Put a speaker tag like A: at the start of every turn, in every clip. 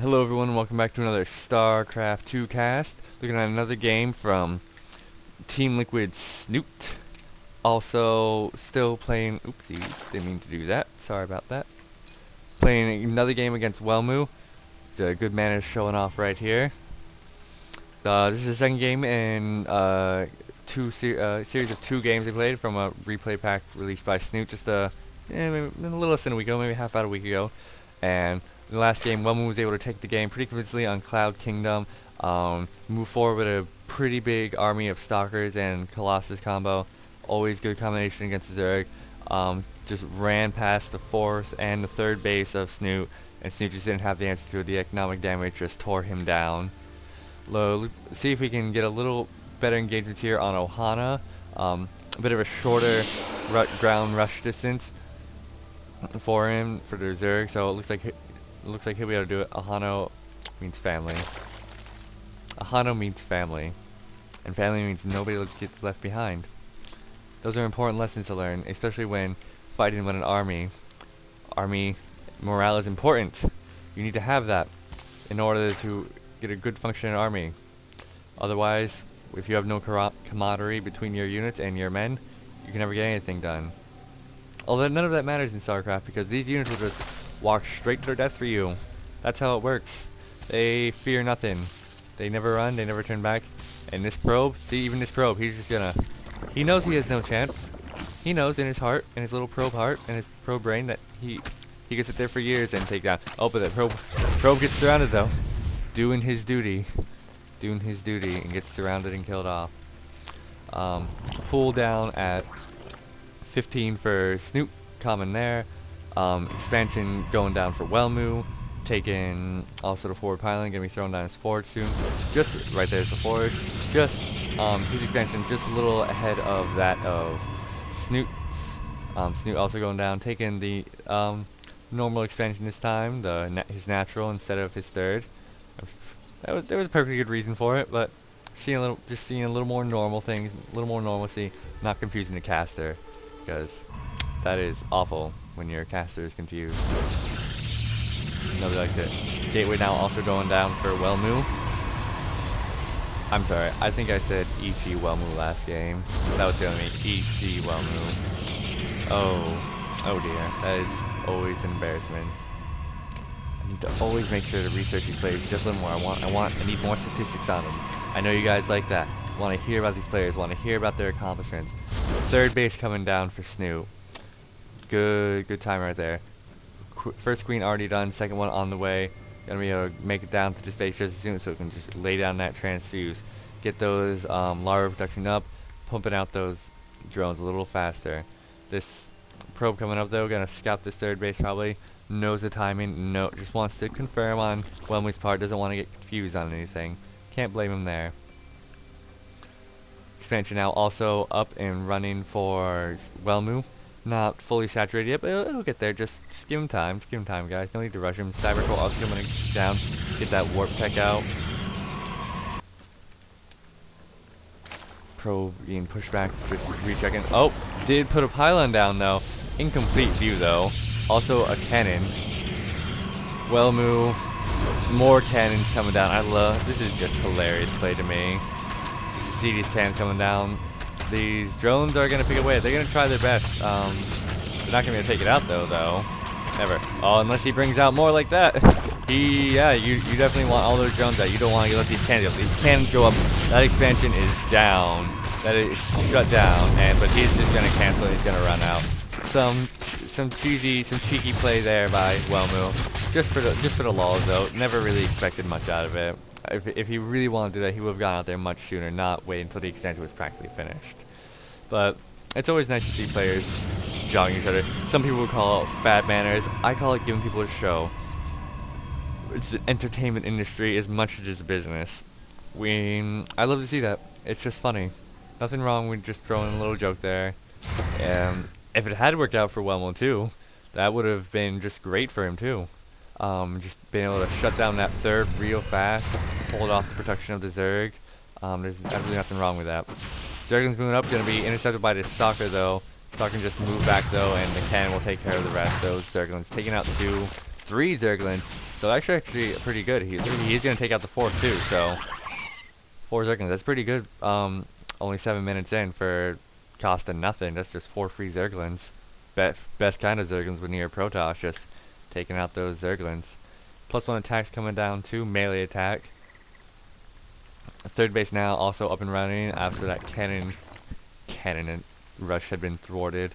A: Hello everyone, welcome back to another StarCraft 2 cast. Looking at another game from Team Liquid Snute. Also, still playing, oopsies, didn't mean to do that, sorry about that. Playing another game against Welmu. The good man is showing off right here. This is the second game in series of 2 games they played from a replay pack released by Snute just maybe a little less than a week ago, maybe half about a week ago. And in the last game, Welmu was able to take the game pretty convincingly on Cloud Kingdom, move forward with a pretty big army of Stalkers and Colossus combo. Always good combination against the Zerg. Just ran past the 4th and the 3rd base of Snute, and Snute just didn't have the answer to it. The economic damage just tore him down. See if we can get a little better engagements here on Ohana. A bit of a shorter ground rush distance for him for the Zerg, so it looks like he'll be able to do it. Ahano means family. Ahano means family, and family means nobody gets left behind. Those are important lessons to learn, especially when fighting with an army. Army morale is important. You need to have that in order to get a good functioning army. Otherwise, if you have no camaraderie between your units and your men, you can never get anything done. Although none of that matters in StarCraft, because these units will just walk straight to their death for you. That's how it works. They fear nothing. They never run, they never turn back. And this probe, see, even this probe, he's just gonna... He knows he has no chance. He knows in his heart, in his little probe heart, in his probe brain, that he can sit there for years and take down. Oh, but the probe gets surrounded though. Doing his duty, and gets surrounded and killed off. Pull down at 15 for Snute, common there. Expansion going down for Welmu, taking also the forward pylon, gonna be thrown down his forge soon. Just right there's the forge. Just his expansion just a little ahead of that of Snute's. Snute also going down, taking the normal expansion this time, his natural instead of his third. There was a perfectly good reason for it, but seeing a little more normal things, a little more normalcy, not confusing the caster, because that is awful when your caster is confused. Nobody likes it. Gateway now also going down for Welmu. I'm sorry, I think I said EG Welmu last game. That was the other me. EC Welmu. Oh dear, that is always an embarrassment. I need to always make sure to research these players just a little more. I need more statistics on them. I know you guys like that. Want to hear about these players, want to hear about their accomplishments. 3rd base coming down for Snute. Good time right there. First queen already done, 2nd one on the way. Gonna be able to make it down to this base just as soon so we can just lay down that transfuse. Get those larva production up, pumping out those drones a little faster. This probe coming up though, gonna scout this 3rd base probably. Knows the timing, just wants to confirm on Welmu's part, doesn't want to get confused on anything. Can't blame him there. Expansion now also up and running for Welmu. Not fully saturated yet, but it'll get there. Just give him time. Just give him time, guys. No need to rush him. Cybercore also coming down. Get that warp tech out. Probe being pushed back. Just rechecking. Oh, did put a pylon down though. Incomplete view though. Also a cannon. Welmu. More cannons coming down. This is just hilarious play to me. Just to see these cannons coming down. These drones are going to pick away. They're going to try their best. They're not going to be able to take it out though. Never. Oh, unless he brings out more like that. You definitely want all those drones out. You don't want to let these cannons go. These cannons go up. That expansion is down. That is shut down. But he's just going to cancel it. He's going to run out. Some cheeky play there by Welmu. Just for the lulz though. Never really expected much out of it. If he really wanted to do that, he would have gone out there much sooner, not wait until the extension was practically finished. But it's always nice to see players jogging each other. Some people would call it bad manners. I call it giving people a show. It's the entertainment industry as much as it's business. I love to see that. It's just funny. Nothing wrong with just throwing a little joke there. If it had worked out for Welmu too, that would have been just great for him too. Just being able to shut down that 3rd real fast, hold off the protection of the Zerg. There's absolutely nothing wrong with that. Zergling's moving up, going to be intercepted by this Stalker though. Stalker can just move back though, and the cannon will take care of the rest. Those Zerglings taking out 2, 3 Zerglings. So actually pretty good. He's going to take out the 4th too. So 4 Zerglings. That's pretty good. Only 7 minutes in for costing nothing. That's just 4 free Zerglings. Best kind of Zerglings with near Protoss. Just taking out those Zerglings. +1 attacks coming down too. Melee attack. Third base now also up and running after that cannon rush had been thwarted.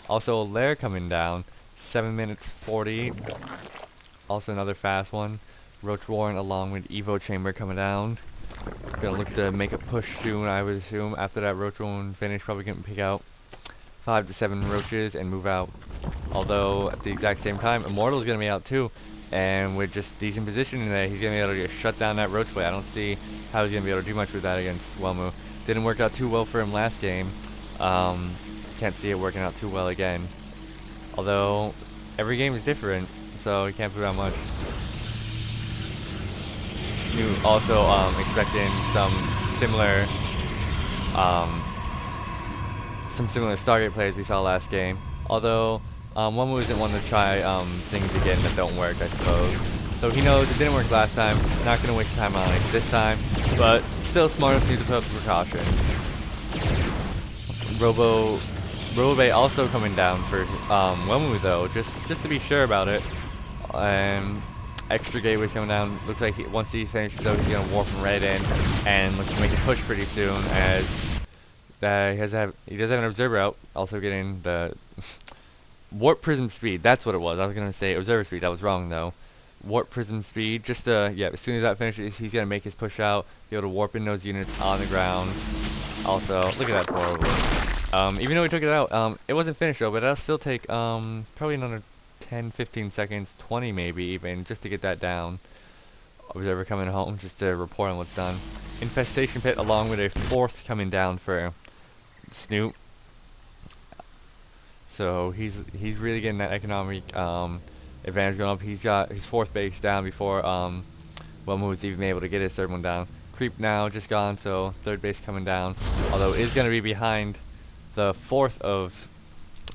A: Also Lair coming down. 7 minutes 40. Also another fast one. Roach Warren along with Evo Chamber coming down. Gonna look to make a push soon, I would assume. After that Roach Warren finish, probably gonna pick out 5 to 7 roaches and move out. Although at the exact same time, Immortal's gonna be out too. And with just decent positioning there, he's gonna be able to just shut down that roach play. I don't see how he's gonna be able to do much with that against Welmu. Didn't work out too well for him last game. Can't see it working out too well again. Although every game is different, so you can't put out much. Snute also expecting some similar Stargate plays we saw last game. Although Welmu isn't one to try things again that don't work, I suppose. So he knows it didn't work last time. Not gonna waste time on it this time, but still smart of Snute to put up the precaution. Robobay also coming down for Welmu though, just to be sure about it. And extra gateways coming down. Looks like once he finishes though, he's gonna warp him right in and look to make a push pretty soon. As he does have an observer out, also getting the warp prism speed. That's what it was. I was gonna say observer speed. That was wrong though. Warp prism speed. Just yeah. As soon as that finishes, he's gonna make his push out, be able to warp in those units on the ground. Also, look at that poor. Even though he took it out, it wasn't finished though, but that'll still take probably another 10, 15 seconds, 20 maybe even, just to get that down. Observer coming home just to report on what's done. Infestation pit along with a 4th coming down for Snute. So he's really getting that economic advantage going up. He's got his 4th base down before Welmu was even able to get his 3rd one down. Creep now just gone, so 3rd base coming down. Although it is going to be behind the 4th of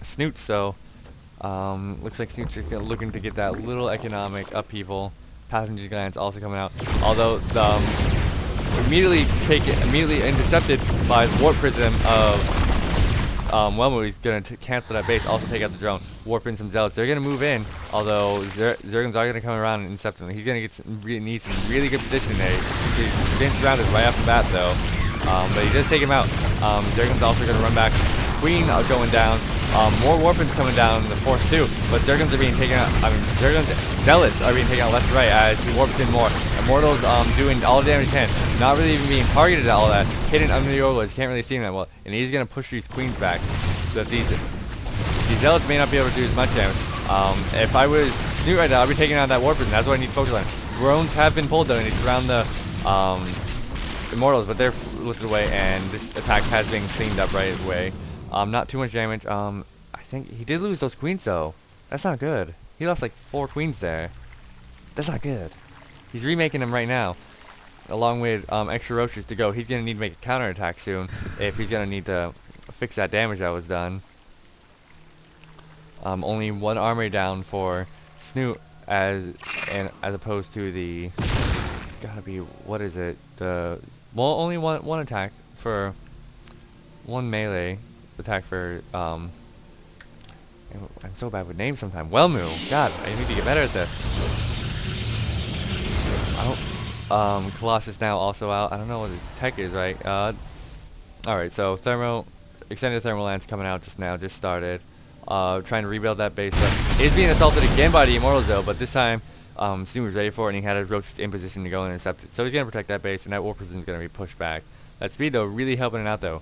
A: Snute, so looks like Snute's just looking to get that little economic upheaval. Passenger glance also coming out. Although immediately intercepted by the warp prism of Welmu. He's gonna cancel that base. Also take out the drone. Warp in some zealots. They're gonna move in. Although Zerglings are gonna come around and intercept him. He's gonna need some really good position there. He's getting surrounded right off the bat though. But he does take him out. Zerglings also gonna run back. Queen going down. More Warpins coming down in the 4th too, but Zerglings are being taken out. Zealots are being taken out left and right as he warps in more. Immortal's doing all the damage he can, not really even being targeted at all that. Hidden under the overlords, can't really see him that well, and he's gonna push these queens back. So these zealots may not be able to do as much damage. If I was Snute right now, I'd be taking out that Warpin. That's what I need to focus on. Drones have been pulled though, and it's around the Immortals, but they're lifted away, and this attack has been cleaned up right away. Not too much damage. I think he did lose those queens though. That's not good. He lost like 4 queens there. That's not good. He's remaking them right now, along with extra roaches to go. He's gonna need to make a counterattack soon if he's gonna need to fix that damage that was done. Only 1 armory down for Snute, as opposed to the what is it? Only one attack for 1 melee attack for I'm so bad with names sometimes. Welmu. God, I need to get better at this. Colossus now also out. I don't know what his tech is, right? Alright, so extended thermal lance coming out just now, just started. Trying to rebuild that base. Is being assaulted again by the Immortals though, but this time Snute was ready for it and he had his roaches in position to go and intercept it. So he's gonna protect that base, and that warp prism is gonna be pushed back. That speed though really helping it out though.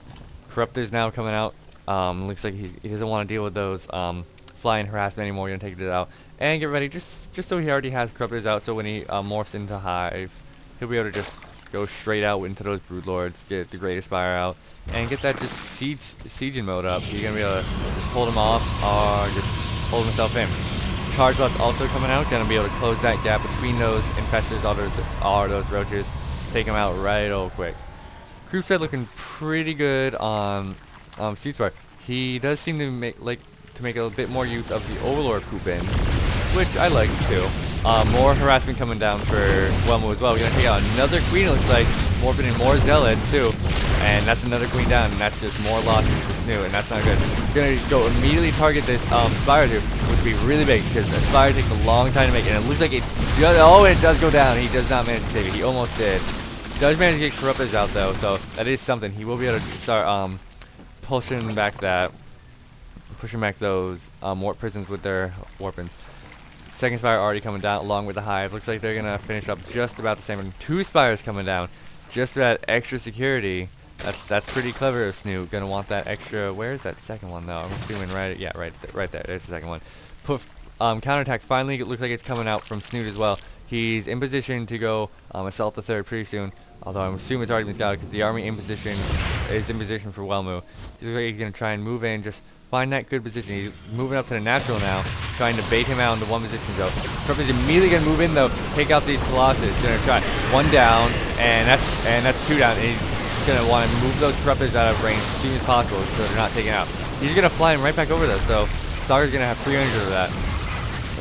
A: Corruptor's now coming out. Looks like he doesn't want to deal with those flying harassment anymore. You're gonna take it out and get ready, just so he already has Corruptors out, so when he morphs into Hive, he'll be able to just go straight out into those Broodlords, get the Great Aspire out, and get that just sieging mode up. You're gonna be able to just hold him off or just hold himself in. Charge lots also coming out, gonna be able to close that gap between those infestors, all those roaches, take them out right real quick. Crusade looking pretty good on Snute's part. He does seem to make a bit more use of the Overlord coupon which I like too. More harassment coming down for Welmu as well. We're gonna take out another queen, it looks like, morphing in more zealots too. And that's another queen down, and that's just more losses for Snute, and that's not good. We're gonna go immediately target this Spire dude, which would be really big, because a Spire takes a long time to make, and it looks like it just, oh, it does go down. He does not manage to save it. He almost did. He does manage to get Corruptors out though, so that is something. He will be able to start pushing back those warp prisons with their warpins. Second Spire already coming down along with the Hive. Looks like they're gonna finish up just about the same. And 2 Spires coming down just for that extra security. That's pretty clever of Snute. Gonna want that extra. Where's that second one though? I'm assuming right there. There's the second one. Counterattack finally, it looks like it's coming out from Snute as well. He's in position to go assault the third pretty soon. Although I'm assuming it's already been scouted because the army is in position for Welmu. He looks like he's gonna try and move in, just find that good position. He's moving up to the natural now, trying to bait him out into one position though. Corruptor's immediately gonna move in though, take out these Colossus. Gonna try 1 down, and that's 2 down. And he's gonna want to move those Corruptors out of range as soon as possible so they're not taken out. He's gonna fly him right back over though, so Sagar's gonna have 300 of that.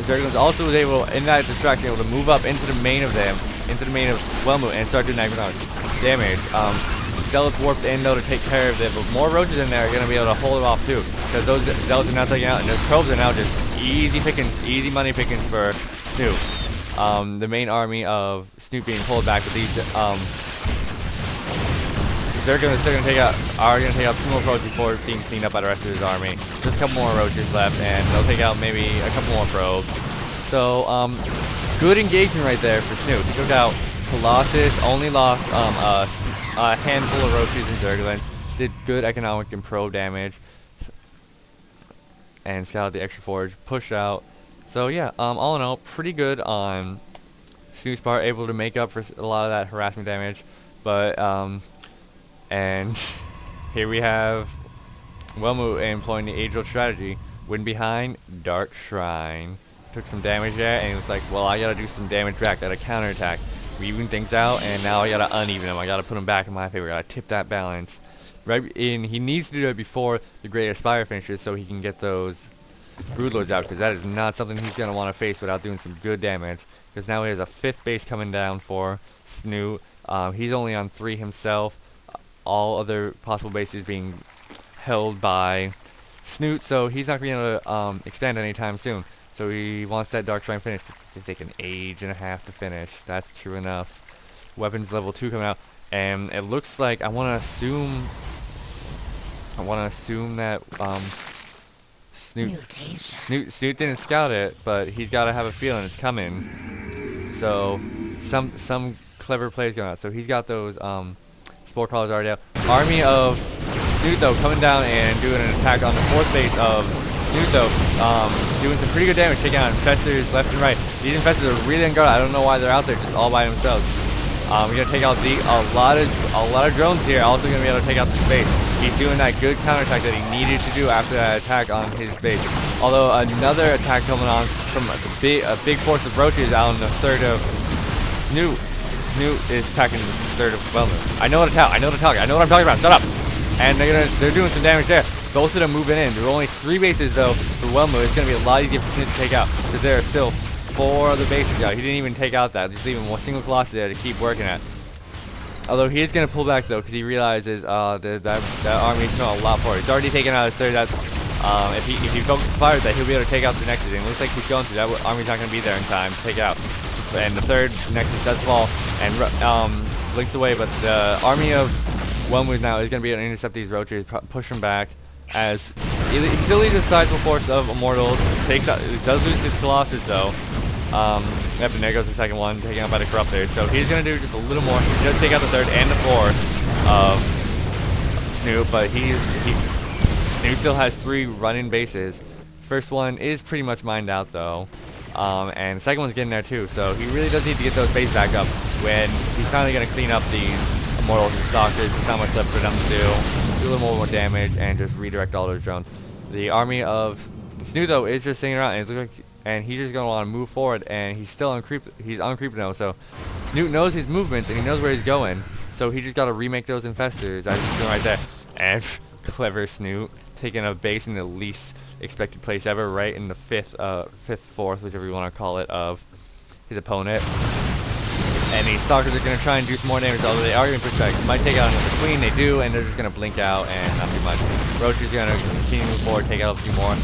A: Zerglings also was able, in that distraction, able to move up into the main of Welmu and start doing economic damage. Zealots warped in though to take care of it, but more roaches in there are going to be able to hold it off too, because those zealots are now taken out, and those probes are now just easy pickings, easy money pickings for Snute. The main army of Snute being pulled back with these Zerglings are going to take out 2 more probes before being cleaned up by the rest of his army. Just a couple more roaches left, and they'll take out maybe a couple more probes. So, good engagement right there for Snute. He took out Colossus, only lost a handful of roaches and Zerglings. Did good economic and probe damage, and scouted the extra forge. Pushed out. So yeah, all in all, pretty good on Snute's part. Able to make up for a lot of that harassment damage, but and here we have Welmu employing the age-old strategy. Win behind, Dark Shrine. Took some damage there, and it was like, well, I gotta do some damage back. Gotta counterattack. We even things out, and now I gotta uneven them. I gotta put them back in my favor. I gotta tip that balance. Right in, he needs to do it before the Great Aspire finishes, so he can get those Broodlords out, because that is not something he's gonna want to face without doing some good damage. Because now he has a 5th base coming down for Snute. He's only on 3 himself. All other possible bases being held by Snute, so he's not going to expand anytime soon. So he wants that Dark Shrine finished. It'll take an age and a half to finish. That's true enough. Weapons level 2 coming out, and it looks like I want to assume that Snute didn't scout it, but he's got to have a feeling it's coming. So some clever plays going on. So he's got those Spore Crawlers already out. Army of Snute though coming down and doing an attack on the 4th base of Snute though, doing some pretty good damage, taking out infestors left and right. These infestors are really unguarded. I don't know why they're out there just all by themselves. We're gonna take out a lot of drones here. Also gonna be able to take out the space. He's doing that good counterattack that he needed to do after that attack on his base. Although another attack coming on from a big force of roaches out on the 3rd of Snute. Snute is attacking the 3rd of Welmu. I know what to talk. I know what I'm talking about. Shut up. And they're doing some damage there. Both of them moving in. There are only 3 bases though for Welmu. It's gonna be a lot easier for Snute to take out, because there are still 4 other bases out. He didn't even take out that. Just leaving one single Colossus there to keep working at. Although he is gonna pull back though, because he realizes that army is still a lot for it. He's already taken out his 3rd. If he focuses fire that, he'll be able to take out the Nexus. And it looks like he's going to. That army's not gonna be there in time to take out. And the 3rd Nexus does fall and blinks away, but the army of Welmu now is going to be able to intercept these roaches, push them back, as he still leaves a sizable force of Immortals. Does lose his Colossus though. And there goes the second one, taken out by the Corruptors. So he's going to do just a little more. He does take out the 3rd and the 4th of Snute, but Snute still has 3 running bases. First one is pretty much mined out though. And the second one's getting there too, so he really does need to get those bases back up when he's finally going to clean up these Immortals and Stalkers. There's not much left for them to do a little more damage, and just redirect all those drones. The army of Snute though is just sitting around, and he's just going to want to move forward, and he's still he's uncreeped now, so Snute knows his movements, and he knows where he's going, so he just got to remake those infestors, as he's doing right there. And clever Snute, taking a base in the least expected place ever, right in the fifth, fourth, whichever you want to call it, of his opponent. And these Stalkers are going to try and do some more damage, although they are going to push back. Might take out another Queen, they do, and they're just going to blink out and not do much. Roach is going to continue to move forward, take out a few more.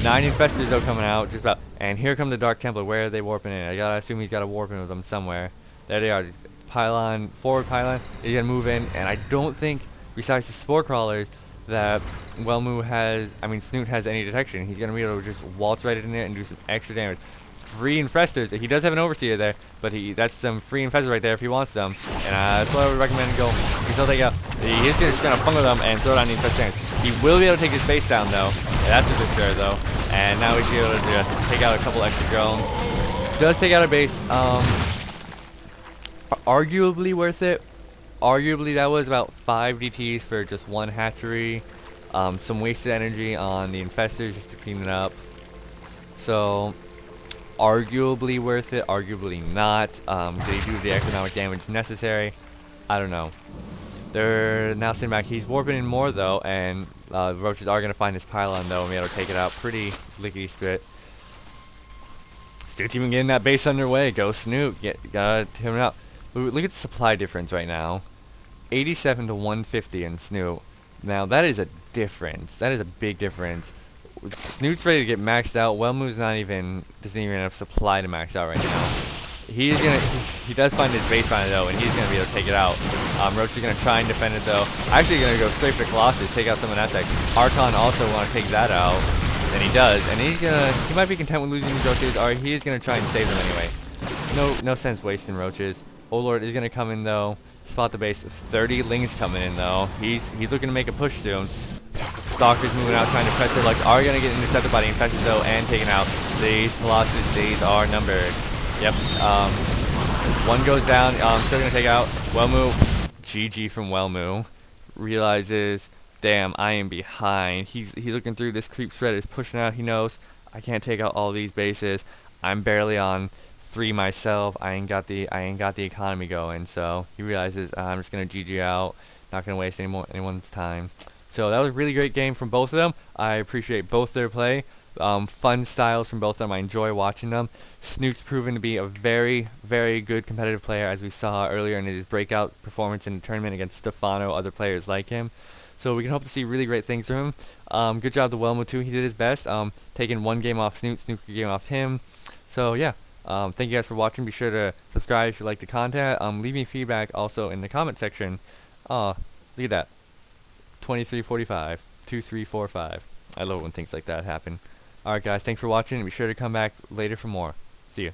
A: 9 Infestors though coming out, just about. And here come the Dark Templar. Where are they warping in? I gotta assume he's got a warp in with them somewhere. There they are. Pylon, forward pylon. He's gonna move in, and I don't think, besides the Spore Crawlers, that Snute has any detection. He's gonna be able to just waltz right in there and do some extra damage. Free Infestors. He does have an Overseer there, but that's some free Infestors right there if he wants them. And that's what I would recommend go. He's just gonna fungal them and throw down the Infestors. He will be able to take his base down though. Yeah, that's for sure though. And now we should be able to just take out a couple extra drones. Does take out a base. Arguably worth it. Arguably that was about 5 DTs for just one hatchery. Some wasted energy on the Infestors just to clean it up. So arguably worth it, arguably not. Did he do the economic damage necessary? I don't know. They're now sitting back. He's warping in more though, and Roaches are going to find his pylon though and be able to take it out pretty lickety-split. Snute's even getting that base underway. Go Snute. Gotta him out. Look at the supply difference right now. 87 to 150 in Snute. Now that is a difference. That is a big difference. Snute's ready to get maxed out. Welmu's doesn't even have enough supply to max out right now. He does find his base finally though, and he's gonna be able to take it out. Roach is gonna try and defend it though. Actually gonna go straight for Colossus, take out some of that tech. Archon also wanna take that out, and he does. And he might be content with losing these Roaches, or he is gonna try and save them anyway. No sense wasting Roaches. Overlord is gonna come in though, spot the base. 30 Lings coming in though. He's looking to make a push soon. Stalkers moving out, trying to press their luck. Are gonna get intercepted by the Infestors though, and taken out. These Colossus days are numbered. Yep. One goes down. Still gonna take out Welmu. GG from Welmu. Realizes, damn, I am behind. He's looking through this creep thread. Is pushing out. He knows I can't take out all these bases. I'm barely on 3 myself. I ain't got the economy going. So he realizes I'm just gonna GG out. Not gonna waste anyone's time. So that was a really great game from both of them. I appreciate both their play. Fun styles from both of them. I enjoy watching them. Snute's proven to be a very, very good competitive player, as we saw earlier in his breakout performance in the tournament against Stefano, other players like him. So we can hope to see really great things from him. Good job to Welmu too. He did his best. Taking one game off Snute, Snute a game off him. So yeah. Thank you guys for watching. Be sure to subscribe if you like the content. Leave me feedback also in the comment section. Look at that. 2345, 2345. I love it when things like that happen. Alright guys, thanks for watching, and be sure to come back later for more. See ya.